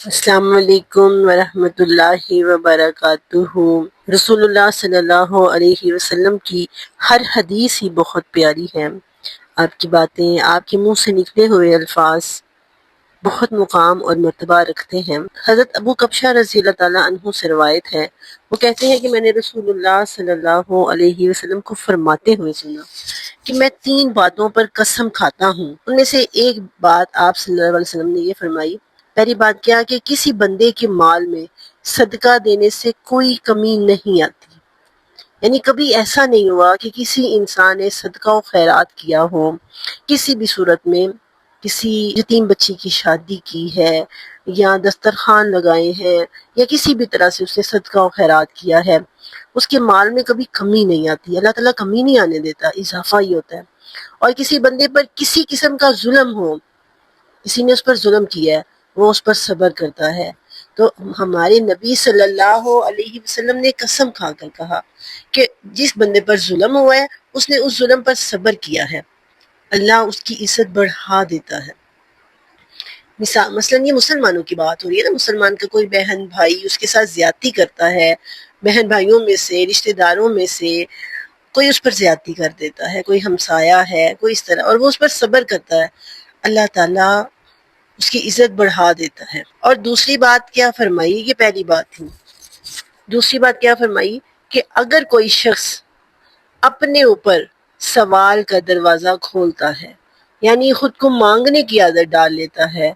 السلام علیکم ورحمۃ اللہ وبرکاتہ۔ رسول اللہ صلی اللہ علیہ وسلم کی ہر حدیث ہی بہت پیاری ہے۔ آپ کی باتیں، آپ کے منہ سے نکلے ہوئے الفاظ بہت مقام اور مرتبہ رکھتے ہیں۔ حضرت ابو کبشہ رضی اللہ تعالیٰ عنہ سے روایت ہے، وہ کہتے ہیں کہ میں نے رسول اللہ صلی اللہ علیہ وسلم کو فرماتے ہوئے سنا کہ میں 3 باتوں پر قسم کھاتا ہوں۔ ان میں سے ایک بات آپ صلی اللہ علیہ وسلم نے یہ فرمائی، پہلی بات کیا کہ کسی بندے کے مال میں صدقہ دینے سے کوئی کمی نہیں آتی۔ یعنی کبھی ایسا نہیں ہوا کہ کسی انسان نے صدقہ و خیرات کیا ہو، کسی بھی صورت میں کسی یتیم بچی کی شادی کی ہے یا دسترخوان لگائے ہیں یا کسی بھی طرح سے اس نے صدقہ و خیرات کیا ہے، اس کے مال میں کبھی کمی نہیں آتی۔ اللہ تعالیٰ کمی نہیں آنے دیتا، اضافہ ہی ہوتا ہے۔ اور کسی بندے پر کسی قسم کا ظلم ہو، کسی نے اس پر ظلم کیا ہے، وہ اس پر صبر کرتا ہے، تو ہمارے نبی صلی اللہ علیہ وسلم نے قسم کھا کر کہا کہ جس بندے پر ظلم ہوا ہے اس نے اس ظلم پر صبر کیا ہے، اللہ اس کی عزت بڑھا دیتا ہے۔ مثلا یہ مسلمانوں کی بات ہو رہی ہے نا، مسلمان کا کوئی بہن بھائی اس کے ساتھ زیادتی کرتا ہے، بہن بھائیوں میں سے، رشتہ داروں میں سے کوئی اس پر زیادتی کر دیتا ہے، کوئی ہمسایہ ہے، کوئی اس طرح، اور وہ اس پر صبر کرتا ہے، اللہ تعالیٰ اس کی عزت بڑھا دیتا ہے۔ اور دوسری بات کیا فرمائی، یہ پہلی بات تھی، دوسری بات کیا فرمائی کہ اگر کوئی شخص اپنے اوپر سوال کا دروازہ کھولتا ہے، یعنی خود کو مانگنے کی عادت ڈال لیتا ہے،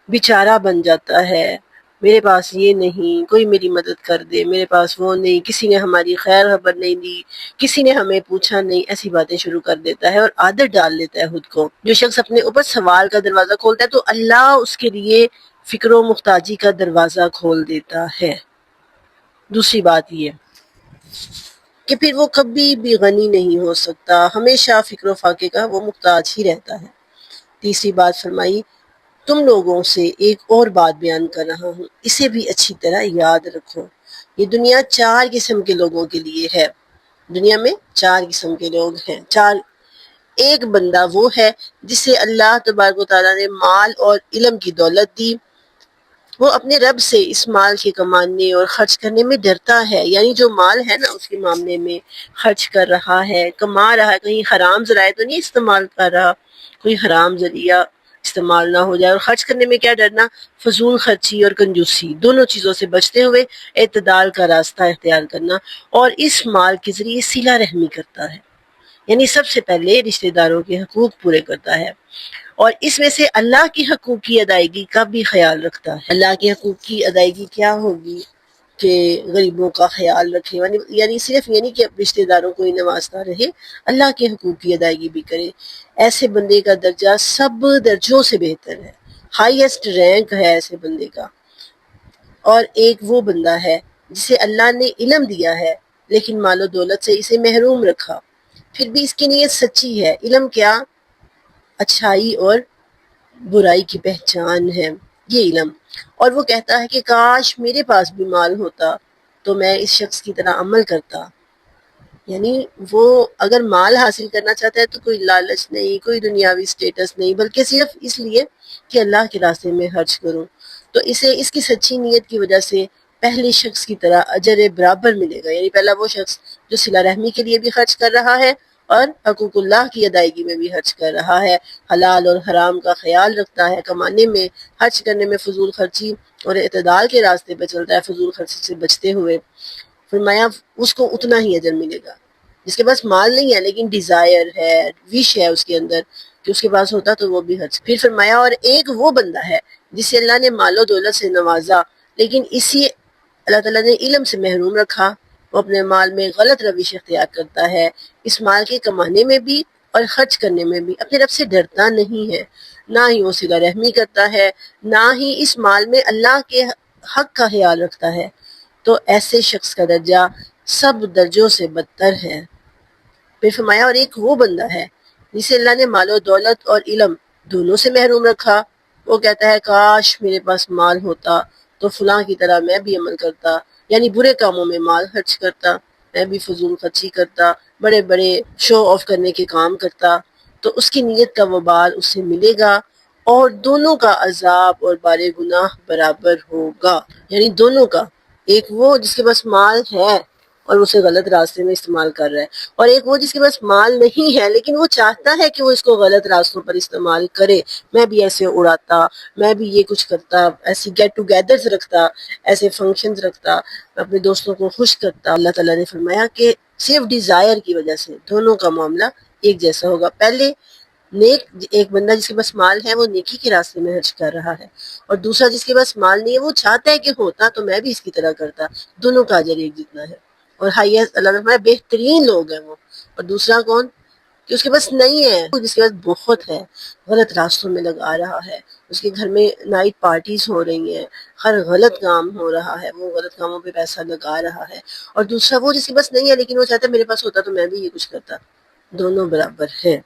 بیچارہ بن جاتا ہے، میرے پاس یہ نہیں، کوئی میری مدد کر دے، میرے پاس وہ نہیں، کسی نے ہماری خیر خبر نہیں دی، کسی نے ہمیں پوچھا نہیں، ایسی باتیں شروع کر دیتا ہے اور عادت ڈال لیتا ہے خود کو۔ جو شخص اپنے اوپر سوال کا دروازہ کھولتا ہے تو اللہ اس کے لیے فکر و محتاجی کا دروازہ کھول دیتا ہے۔ دوسری بات یہ کہ پھر وہ کبھی بھی غنی نہیں ہو سکتا، ہمیشہ فکر و فاقے کا وہ محتاج ہی رہتا ہے۔ تیسری بات فرمائی، تم لوگوں سے ایک اور بات بیان کر رہا ہوں، اسے بھی اچھی طرح یاد رکھو۔ یہ دنیا 4 قسم کے لوگوں کے لیے ہے، دنیا میں 4 قسم کے لوگ ہیں۔ ایک بندہ وہ ہے جسے اللہ تبارک و تعالیٰ نے مال اور علم کی دولت دی، وہ اپنے رب سے اس مال کے کمانے اور خرچ کرنے میں ڈرتا ہے، یعنی جو مال ہے نا اس کے معاملے میں خرچ کر رہا ہے، کما رہا ہے، کہیں حرام ذرائع تو نہیں استعمال کر رہا، کوئی حرام ذریعہ استعمال نہ ہو جائے۔ اور خرچ کرنے میں کیا ڈرنا، فضول خرچی اور کنجوسی، دونوں چیزوں سے بچتے ہوئے اعتدال کا راستہ اختیار کرنا، اور اس مال کے ذریعے صلہ رحمی کرتا ہے، یعنی سب سے پہلے رشتہ داروں کے حقوق پورے کرتا ہے، اور اس میں سے اللہ کی حقوق کی ادائیگی کا بھی خیال رکھتا ہے۔ اللہ کے حقوق کی ادائیگی کیا ہوگی کہ غریبوں کا خیال رکھے، یعنی صرف یہ نہیں کہ رشتہ داروں کو ہی نوازتا رہے، اللہ کے حقوق کی ادائیگی بھی کرے۔ ایسے بندے کا درجہ سب درجوں سے بہتر ہے، ہائیسٹ رینک ہے ایسے بندے کا۔ اور ایک وہ بندہ ہے جسے اللہ نے علم دیا ہے لیکن مال و دولت سے اسے محروم رکھا، پھر بھی اس کی نیت سچی ہے۔ علم کیا، اچھائی اور برائی کی پہچان ہے یہ علم، اور وہ کہتا ہے کہ کاش میرے پاس بھی مال ہوتا تو میں اس شخص کی طرح عمل کرتا۔ یعنی وہ اگر مال حاصل کرنا چاہتا ہے تو کوئی لالچ نہیں، کوئی دنیاوی سٹیٹس نہیں، بلکہ صرف اس لیے کہ اللہ کے راستے میں خرچ کروں، تو اسے اس کی سچی نیت کی وجہ سے پہلے شخص کی طرح اجر برابر ملے گا۔ یعنی پہلا وہ شخص جو صلہ رحمی کے لیے بھی خرچ کر رہا ہے اور حقوق اللہ کی ادائیگی میں بھی خرچ کر رہا ہے، حلال اور حرام کا خیال رکھتا ہے، کمانے میں، خرچ کرنے میں فضول خرچی اور اعتدال کے راستے پہ چلتا ہے، فضول خرچی سے بچتے ہوئے، فرمایا اس کو اتنا ہی اجر ملے گا۔ جس کے پاس مال نہیں ہے لیکن ڈیزائر ہے، وش ہے اس کے اندر کہ اس کے پاس ہوتا تو وہ بھی خرچ۔ پھر فرمایا اور ایک وہ بندہ ہے جسے اللہ نے مال و دولت سے نوازا لیکن اسی اللہ تعالیٰ نے علم سے محروم رکھا، وہ اپنے مال میں غلط روش اختیار کرتا ہے، اس مال کے کمانے میں بھی اور خرچ کرنے میں بھی اپنے رب سے ڈرتا نہیں ہے، نہ ہی وہ صلہ رحمی کرتا ہے، نہ ہی اس مال میں اللہ کے حق کا خیال رکھتا ہے، تو ایسے شخص کا درجہ سب درجوں سے بدتر ہے۔ پھر فرمایا اور ایک وہ بندہ ہے جسے اللہ نے مال و دولت اور علم دونوں سے محروم رکھا، وہ کہتا ہے کاش میرے پاس مال ہوتا تو فلاں کی طرح میں بھی عمل کرتا، یعنی برے کاموں میں مال خرچ کرتا، میں بھی فضول خرچی کرتا، بڑے بڑے شو آف کرنے کے کام کرتا، تو اس کی نیت کا وبال اس سے ملے گا، اور دونوں کا عذاب اور بار گناہ برابر ہوگا، یعنی دونوں کا، ایک وہ جس کے پاس مال ہے اور اسے غلط راستے میں استعمال کر رہا ہے، اور ایک وہ جس کے پاس مال نہیں ہے لیکن وہ چاہتا ہے کہ وہ اس کو غلط راستوں پر استعمال کرے، میں بھی ایسے اڑاتا، میں بھی یہ کچھ کرتا، ایسی گیٹ ٹوگیدرز رکھتا، ایسے فنکشنز رکھتا، اپنے دوستوں کو خوش کرتا۔ اللہ تعالیٰ نے فرمایا کہ صرف ڈیزائر کی وجہ سے دونوں کا معاملہ ایک جیسا ہوگا۔ پہلے نیک ایک بندہ جس کے پاس مال ہے وہ نیکی کے راستے میں خرچ کر رہا ہے، اور دوسرا جس کے پاس مال نہیں ہے وہ چاہتا ہے کہ ہوتا تو میں بھی اس کی طرح کرتا، دونوں کا اجر ایک جتنا ہے۔ اور ہائیسٹ اللہ نے فرمایا بہترین لوگ ہیں وہ، اور دوسرا کون کہ اس کے پاس نہیں ہے، جس کے پاس بہت ہے، غلط راستوں میں لگا رہا ہے، اس کے گھر میں نائٹ پارٹیز ہو رہی ہیں، ہر غلط کام ہو رہا ہے، وہ غلط کاموں پہ پیسہ لگا رہا ہے، اور دوسرا وہ جس کے پاس نہیں ہے لیکن وہ چاہتا ہے میرے پاس ہوتا تو میں بھی یہ کچھ کرتا، دونوں برابر ہے۔